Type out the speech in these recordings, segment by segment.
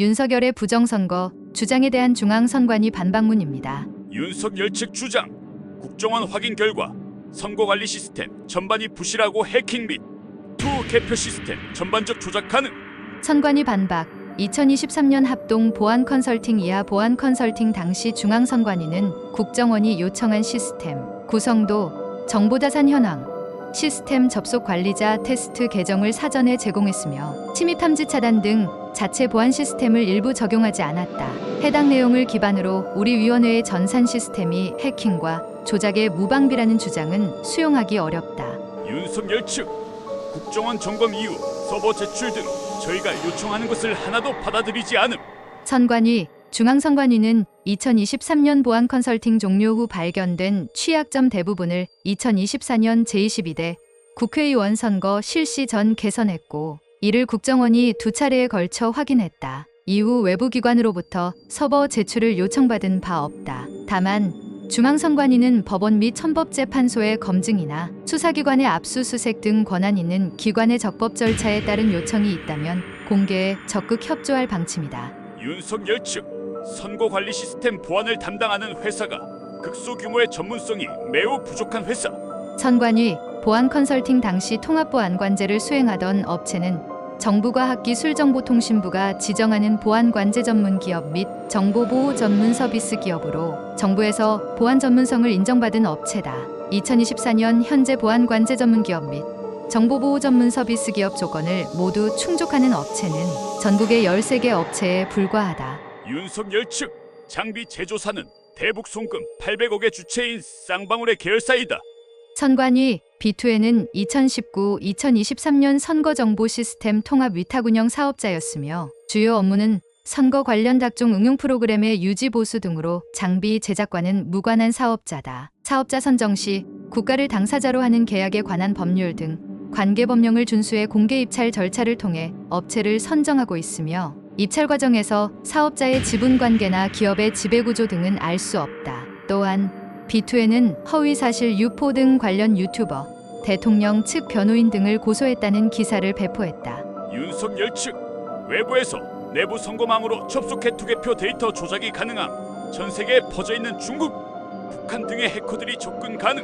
윤석열의 부정선거 주장에 대한 중앙선관위 반박문입니다. 윤석열 측 주장, 국정원 확인 결과 선거관리 시스템 전반이 부실하고 해킹 및 투 개표 시스템 전반적 조작 가능. 선관위 반박. 2023년 합동 보안 컨설팅 이하 보안 컨설팅 당시 중앙선관위는 국정원이 요청한 시스템 구성도, 정보자산 현황, 시스템 접속 관리자 테스트 계정을 사전에 제공했으며 침입 탐지 차단 등 자체 보안 시스템을 일부 적용하지 않았다. 해당 내용을 기반으로 우리 위원회의 전산 시스템이 해킹과 조작의 무방비라는 주장은 수용하기 어렵다. 윤석열 측, 국정원 점검 이후 서버 제출 등 저희가 요청하는 것을 하나도 받아들이지 않음. 선관위, 중앙선관위는 2023년 보안 컨설팅 종료 후 발견된 취약점 대부분을 2024년 제22대 국회의원 선거 실시 전 개선했고, 이를 국정원이 2차례에 걸쳐 확인했다. 이후 외부기관으로부터 서버 제출을 요청받은 바 없다. 다만 중앙선관위는 법원 및 헌법재판소의 검증이나 수사기관의 압수수색 등 권한 있는 기관의 적법 절차에 따른 요청이 있다면 공개에 적극 협조할 방침이다. 윤석열 측, 선거관리 시스템 보안을 담당하는 회사가 극소규모의 전문성이 매우 부족한 회사. 선관위, 보안 컨설팅 당시 통합보안관제를 수행하던 업체는 정부과학기술정보통신부가 지정하는 보안관제 전문 기업 및 정보보호 전문 서비스 기업으로 정부에서 보안 전문성을 인정받은 업체다. 2024년 현재 보안관제 전문 기업 및 정보보호 전문 서비스 기업 조건을 모두 충족하는 업체는 전국의 13개 업체에 불과하다. 윤석열 측, 장비 제조사는 대북 송금 800억의 주체인 쌍방울의 계열사이다. 선관위, B2N은 2019-2023년 선거정보 시스템 통합 위탁 운영 사업자였으며 주요 업무는 선거 관련 각종 응용 프로그램의 유지 보수 등으로 장비 제작과는 무관한 사업자다. 사업자 선정 시 국가를 당사자로 하는 계약에 관한 법률 등 관계 법령을 준수해 공개 입찰 절차를 통해 업체를 선정하고 있으며, 입찰 과정에서 사업자의 지분 관계나 기업의 지배구조 등은 알 수 없다. 또한 B2N은 허위사실 유포 등 관련 유튜버, 대통령 측 변호인 등을 고소했다는 기사를 배포했다. 윤석열 측, 외부에서 내부 선거망으로 접속해 투개표 데이터 조작이 가능함. 전 세계에 퍼져있는 중국, 북한 등의 해커들이 접근 가능.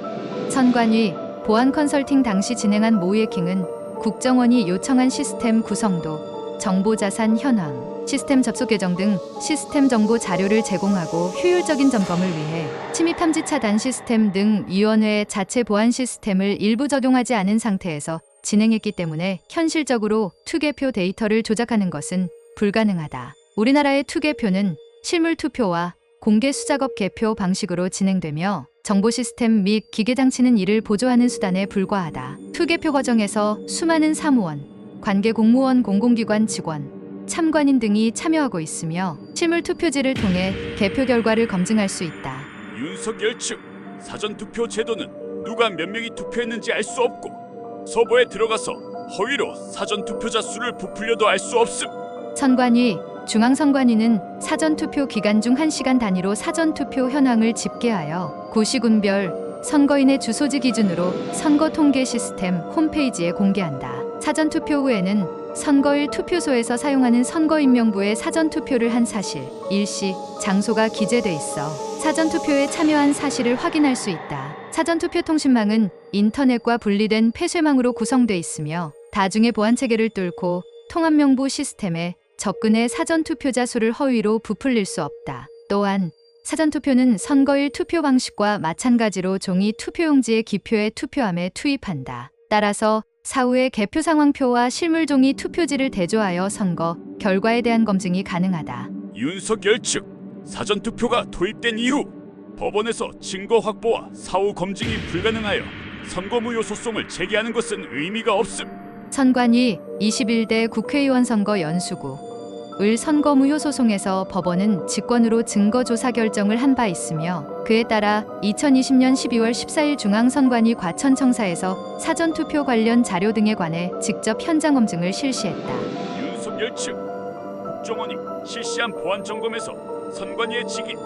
선관위, 보안 컨설팅 당시 진행한 모해킹은 국정원이 요청한 시스템 구성도, 정보자산 현황, 시스템 접속 계정 등 시스템 정보 자료를 제공하고 효율적인 점검을 위해 침입 탐지 차단 시스템 등 위원회의 자체 보안 시스템을 일부 적용하지 않은 상태에서 진행했기 때문에 현실적으로 투개표 데이터를 조작하는 것은 불가능하다. 우리나라의 투개표는 실물 투표와 공개 수작업 개표 방식으로 진행되며 정보 시스템 및 기계 장치는 이를 보조하는 수단에 불과하다. 투개표 과정에서 수많은 사무원, 관계 공무원, 공공기관 직원, 참관인 등이 참여하고 있으며 실물 투표지를 통해 개표 결과를 검증할 수 있다. 윤석열 측, 사전투표 제도는 누가 몇 명이 투표했는지 알 수 없고 서버에 들어가서 허위로 사전투표자 수를 부풀려도 알 수 없음. 선관위, 중앙선관위는 사전투표 기간 중 1시간 단위로 사전투표 현황을 집계하여 구시군별 선거인의 주소지 기준으로 선거통계 시스템 홈페이지에 공개한다. 사전투표 후에는 선거일 투표소에서 사용하는 선거인명부에 사전투표를 한 사실, 일시, 장소가 기재돼 있어 사전투표에 참여한 사실을 확인할 수 있다. 사전투표 통신망은 인터넷과 분리된 폐쇄망으로 구성돼 있으며 다중의 보안체계를 뚫고 통합명부 시스템에 접근해 사전투표자 수를 허위로 부풀릴 수 없다. 또한 사전투표는 선거일 투표 방식과 마찬가지로 종이 투표용지에 기표에 투표함에 투입한다. 따라서 사후에 개표 상황표와 실물종이 투표지를 대조하여 선거 결과에 대한 검증이 가능하다. 윤석열 측, 사전투표가 도입된 이후 법원에서 증거 확보와 사후 검증이 불가능하여 선거무효 소송을 제기하는 것은 의미가 없음. 선관위, 21대 국회의원 선거 연수구 을 선거무효 소송에서 법원은 직권으로 증거조사 결정을 한 바 있으며, 그에 따라 2020년 12월 14일 중앙선관위 과천청사에서 사전투표 관련 자료 등에 관해 직접 현장 검증을 실시했다. 윤석열 측, 국정원이 실시한 보안 점검에서 선관위의 직인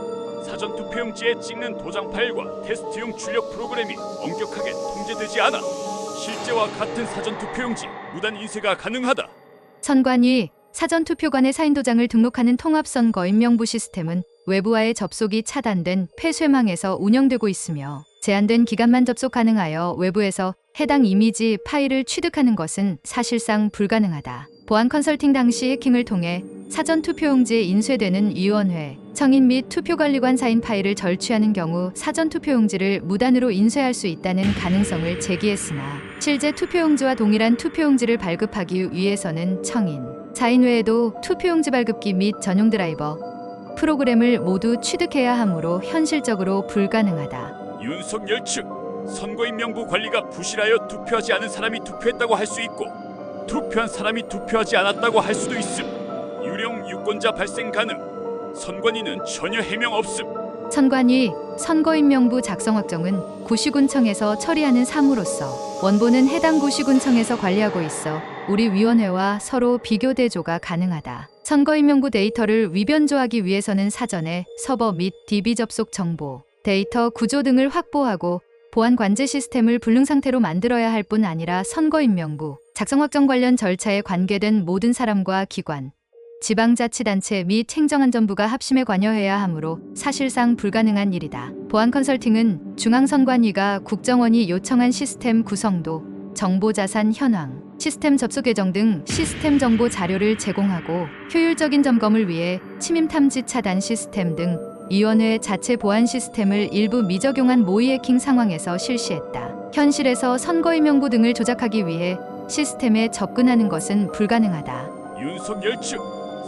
사전투표용지에 찍는 도장 파일과 테스트용 출력 프로그램이 엄격하게 통제되지 않아 실제와 같은 사전투표용지 무단 인쇄가 가능하다. 선관위, 사전투표관에 사인도장을 등록하는 통합선거인명부 시스템은 외부와의 접속이 차단된 폐쇄망에서 운영되고 있으며 제한된 기간만 접속 가능하여 외부에서 해당 이미지 파일을 취득하는 것은 사실상 불가능하다. 보안 컨설팅 당시 해킹을 통해 사전투표용지에 인쇄되는 위원회, 청인 및 투표관리관 사인 파일을 절취하는 경우 사전투표용지를 무단으로 인쇄할 수 있다는 가능성을 제기했으나 실제 투표용지와 동일한 투표용지를 발급하기 위해서는 청인, 사인 외에도 투표용지 발급기 및 전용 드라이버, 프로그램을 모두 취득해야 하므로 현실적으로 불가능하다. 윤석열 측 선거인명부 관리가 부실하여 투표하지 않은 사람이 투표했다고 할 수 있고 투표한 사람이 투표하지 않았다고 할 수도 있음. 유령 유권자 발생 가능. 선관위는 전혀 해명 없음. 선관위 선거인명부 작성 확정은 구시군청에서 처리하는 사무로서 원본은 해당 구시군청에서 관리하고 있어 우리 위원회와 서로 비교 대조가 가능하다. 선거인명부 데이터를 위변조하기 위해서는 사전에 서버 및 DB 접속 정보, 데이터 구조 등을 확보하고 보안 관제 시스템을 불능 상태로 만들어야 할 뿐 아니라 선거인명부 작성 확정 관련 절차에 관계된 모든 사람과 기관, 지방자치단체 및 행정안전부가 합심해 관여해야 하므로 사실상 불가능한 일이다. 보안 컨설팅은 중앙선관위가 국정원이 요청한 시스템 구성도, 정보자산 현황, 시스템 접속 계정 등 시스템 정보 자료를 제공하고 효율적인 점검을 위해 침입 탐지 차단 시스템 등 위원회 자체 보안 시스템을 일부 미적용한 모의 해킹 상황에서 실시했다. 현실에서 선거인명부 등을 조작하기 위해 시스템에 접근하는 것은 불가능하다. 윤석열 측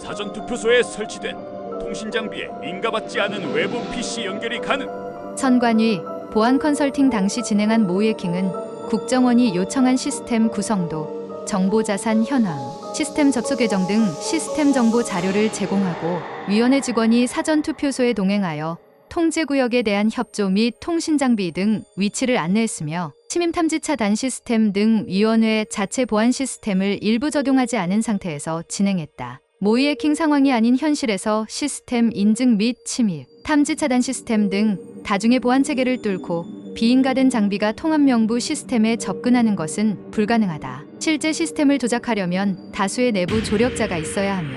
사전투표소에 설치된 통신장비에 인가받지 않은 외부 PC 연결이 가능. 선관위 보안 컨설팅 당시 진행한 모의 해킹은 국정원이 요청한 시스템 구성도, 정보자산 현황, 시스템 접속 계정 등 시스템 정보 자료를 제공하고 위원회 직원이 사전투표소에 동행하여 통제구역에 대한 협조 및 통신장비 등 위치를 안내했으며 침입 탐지 차단 시스템 등 위원회 자체 보안 시스템을 일부 적용하지 않은 상태에서 진행했다. 모의 해킹 상황이 아닌 현실에서 시스템 인증 및 침입, 탐지 차단 시스템 등 다중의 보안 체계를 뚫고 비인가된 장비가 통합명부 시스템에 접근하는 것은 불가능하다. 실제 시스템을 조작하려면 다수의 내부 조력자가 있어야 하며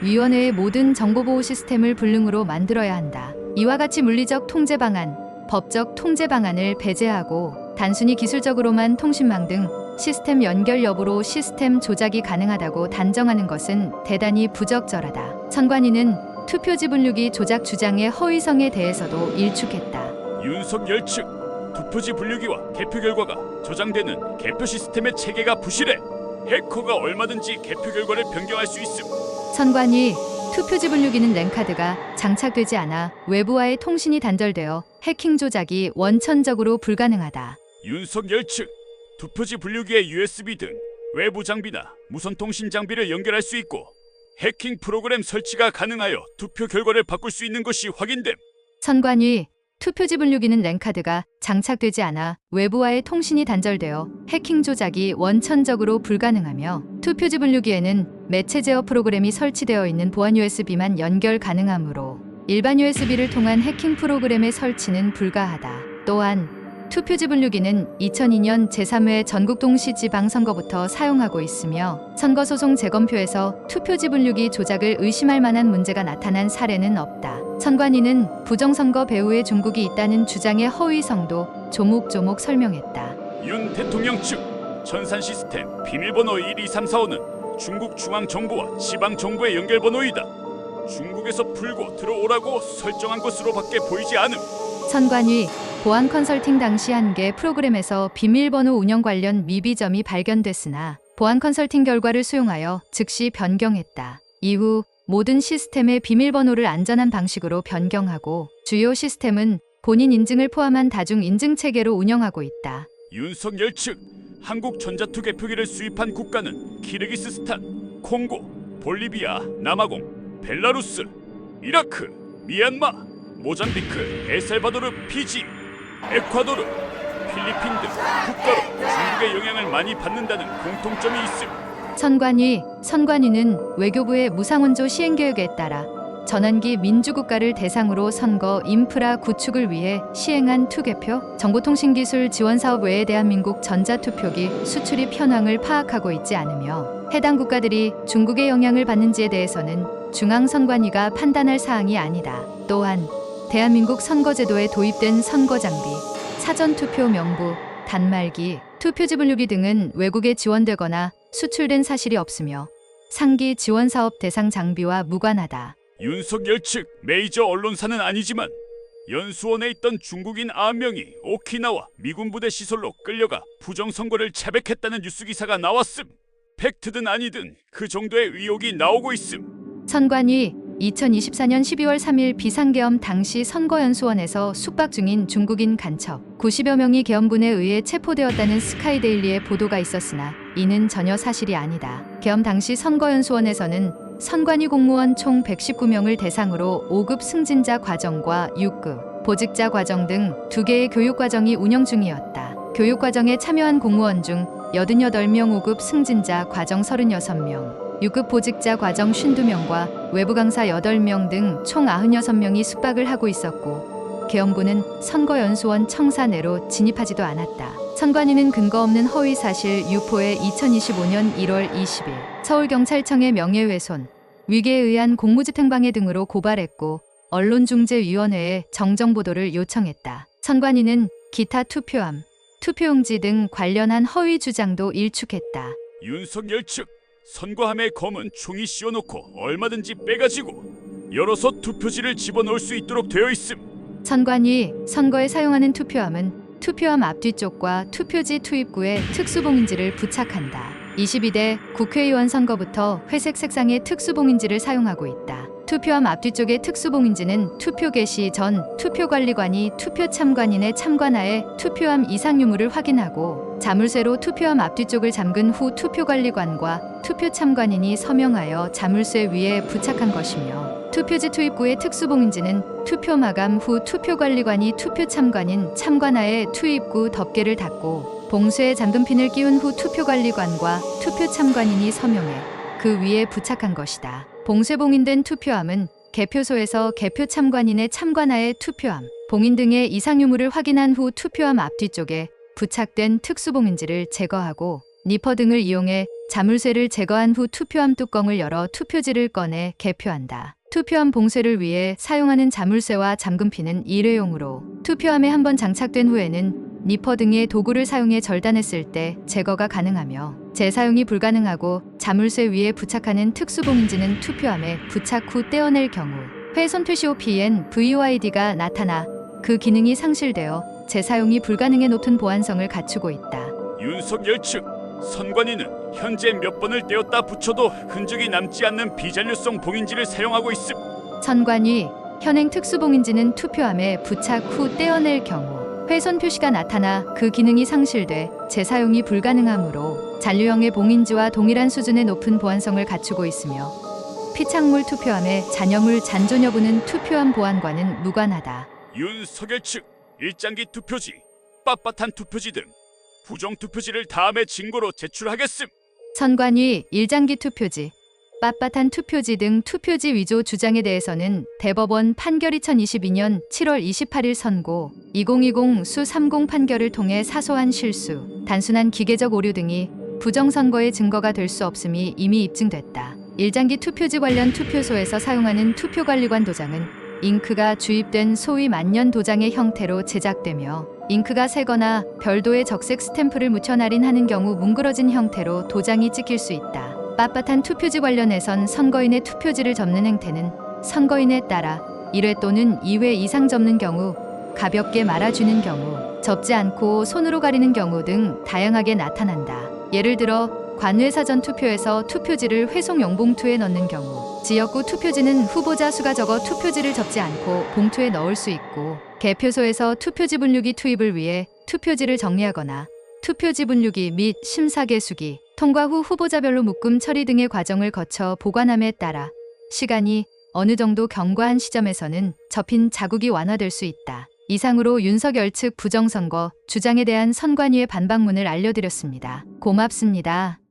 위원회의 모든 정보보호 시스템을 불능으로 만들어야 한다. 이와 같이 물리적 통제 방안, 법적 통제 방안을 배제하고 단순히 기술적으로만 통신망 등 시스템 연결 여부로 시스템 조작이 가능하다고 단정하는 것은 대단히 부적절하다. 선관위는 투표지 분류기 조작 주장의 허위성에 대해서도 일축했다. 윤석열 측 투표지 분류기와 개표 결과가 저장되는 개표 시스템의 체계가 부실해 해커가 얼마든지 개표 결과를 변경할 수 있음. 선관위 투표지 분류기는 랜카드가 장착되지 않아 외부와의 통신이 단절되어 해킹 조작이 원천적으로 불가능하다. 윤석열 측 투표지 분류기에 USB 등 외부 장비나 무선 통신 장비를 연결할 수 있고 해킹 프로그램 설치가 가능하여 투표 결과를 바꿀 수 있는 것이 확인됨. 선관위 투표지 분류기는 랜카드가 장착되지 않아 외부와의 통신이 단절되어 해킹 조작이 원천적으로 불가능하며 투표지 분류기에는 매체 제어 프로그램이 설치되어 있는 보안 USB만 연결 가능하므로 일반 USB를 통한 해킹 프로그램의 설치는 불가하다. 또한 투표지 분류기는 2002년 제3회 전국동시지방선거부터 사용하고 있으며 선거소송 재검표에서 투표지 분류기 조작을 의심할 만한 문제가 나타난 사례는 없다. 선관위는 부정선거 배후에 중국이 있다는 주장의 허위성도 조목조목 설명했다. 윤 대통령 측 전산 시스템 비밀번호 12345는 중국 중앙정부와 지방정부의 연결번호이다. 중국에서 풀고 들어오라고 설정한 것으로밖에 보이지 않음. 선관위 보안 컨설팅 당시 한 개 프로그램에서 비밀번호 운영 관련 미비점이 발견됐으나 보안 컨설팅 결과를 수용하여 즉시 변경했다. 이후 모든 시스템의 비밀번호를 안전한 방식으로 변경하고 주요 시스템은 본인 인증을 포함한 다중 인증 체계로 운영하고 있다. 윤석열 측 한국 전자투 개표기를 수입한 국가는 키르기스스탄, 콩고, 볼리비아, 남아공, 벨라루스, 이라크, 미얀마, 모잠비크, 엘살바도르, 피지, 에콰도르, 필리핀 등 국가로 중국의 영향을 많이 받는다는 공통점이 있음. 선관위는 외교부의 무상원조 시행계획에 따라 전환기 민주국가를 대상으로 선거 인프라 구축을 위해 시행한 투개표 정보통신기술 지원사업 외에 대한민국 전자투표기 수출입 현황을 파악하고 있지 않으며 해당 국가들이 중국의 영향을 받는지에 대해서는 중앙선관위가 판단할 사항이 아니다. 또한 대한민국 선거제도에 도입된 선거장비, 사전투표 명부, 단말기, 투표지 분류기 등은 외국에 지원되거나 수출된 사실이 없으며 상기 지원사업 대상 장비와 무관하다. 윤석열 측 메이저 언론사는 아니지만 연수원에 있던 중국인 9명이 오키나와 미군 부대 시설로 끌려가 부정선거를 채백했다는 뉴스 기사가 나왔음. 팩트든 아니든 그 정도의 의혹이 나오고 있음. 선관위 2024년 12월 3일 비상계엄 당시 선거연수원에서 숙박 중인 중국인 간첩 90여 명이 계엄군에 의해 체포되었다는 스카이데일리의 보도가 있었으나 이는 전혀 사실이 아니다. 계엄 당시 선거연수원에서는 선관위 공무원 총 119명을 대상으로 5급 승진자 과정과 6급 보직자 과정 등 2개의 교육과정이 운영 중이었다. 교육과정에 참여한 공무원 중 88명 5급 승진자 과정 36명, 6급 보직자 과정 52명과 외부 강사 8명 등 총 96명이 숙박을 하고 있었고 계엄군은 선거연수원 청사 내로 진입하지도 않았다. 선관위는 근거 없는 허위사실 유포에 2025년 1월 20일 서울경찰청에 명예훼손, 위계에 의한 공무집행방해 등으로 고발했고 언론중재위원회에 정정보도를 요청했다. 선관위는 기타 투표함, 투표용지 등 관련한 허위 주장도 일축했다. 윤석열 측 선거함에 검은 총이 씌워놓고 얼마든지 빼가지고 열어서 투표지를 집어넣을 수 있도록 되어 있음. 선관위 선거에 사용하는 투표함은 투표함 앞뒤쪽과 투표지 투입구에 특수봉인지를 부착한다. 22대 국회의원 선거부터 회색 색상의 특수봉인지를 사용하고 있다. 투표함 앞뒤쪽의 특수봉인지는 투표 개시 전 투표관리관이 투표 참관인의 참관하에 투표함 이상 유무를 확인하고 자물쇠로 투표함 앞뒤쪽을 잠근 후 투표관리관과 투표 참관인이 서명하여 자물쇠 위에 부착한 것이며 투표지 투입구의 특수봉인지는 투표 마감 후 투표관리관이 투표 참관인 참관하에 투입구 덮개를 닫고 봉쇄에 잠금핀을 끼운 후 투표관리관과 투표 참관인이 서명해 그 위에 부착한 것이다. 봉쇄봉인된 투표함은 개표소에서 개표 참관인의 참관하에 투표함, 봉인 등의 이상 유무를 확인한 후 투표함 앞뒤쪽에 부착된 특수봉인지를 제거하고 니퍼 등을 이용해 자물쇠를 제거한 후 투표함 뚜껑을 열어 투표지를 꺼내 개표한다. 투표함 봉쇄를 위해 사용하는 자물쇠와 잠금핀은 일회용으로 투표함에 한번 장착된 후에는 니퍼 등의 도구를 사용해 절단했을 때 제거가 가능하며 재사용이 불가능하고 자물쇠 위에 부착하는 특수봉인지는 투표함에 부착 후 떼어낼 경우 훼손 표시 OPN, VOID가 나타나 그 기능이 상실되어 재사용이 불가능해 높은 보안성을 갖추고 있다. 윤석열 측 선관위는 현재 몇 번을 떼었다 붙여도 흔적이 남지 않는 비잔류성 봉인지를 사용하고 있음. 선관위 현행 특수봉인지는 투표함에 부착 후 떼어낼 경우 훼손 표시가 나타나 그 기능이 상실돼 재사용이 불가능하므로 잔류형의 봉인지와 동일한 수준의 높은 보안성을 갖추고 있으며 피착물 투표함의 잔여물 잔존 여부는 투표함 보안과는 무관하다. 윤석열 측 일장기 투표지, 빳빳한 투표지 등 부정 투표지를 다음의 증거로 제출하겠음. 선관위 일장기 투표지, 빳빳한 투표지 등 투표지 위조 주장에 대해서는 대법원 판결 2022년 7월 28일 선고 2020-30 판결을 통해 사소한 실수, 단순한 기계적 오류 등이 부정선거의 증거가 될 수 없음이 이미 입증됐다. 일장기 투표지 관련 투표소에서 사용하는 투표관리관 도장은 잉크가 주입된 소위 만년 도장의 형태로 제작되며 잉크가 새거나 별도의 적색 스탬프를 묻혀 날인하는 경우 뭉그러진 형태로 도장이 찍힐 수 있다. 빳빳한 투표지 관련해선 선거인의 투표지를 접는 행태는 선거인에 따라 1회 또는 2회 이상 접는 경우, 가볍게 말아주는 경우, 접지 않고 손으로 가리는 경우 등 다양하게 나타난다. 예를 들어 관외 사전 투표에서 투표지를 회송용 봉투에 넣는 경우, 지역구 투표지는 후보자 수가 적어 투표지를 접지 않고 봉투에 넣을 수 있고, 개표소에서 투표지 분류기 투입을 위해 투표지를 정리하거나 투표지 분류기 및 심사 개수기, 통과 후 후보자별로 묶음 처리 등의 과정을 거쳐 보관함에 따라 시간이 어느 정도 경과한 시점에서는 접힌 자국이 완화될 수 있다. 이상으로 윤석열 측 부정선거 주장에 대한 선관위의 반박문을 알려드렸습니다. 고맙습니다.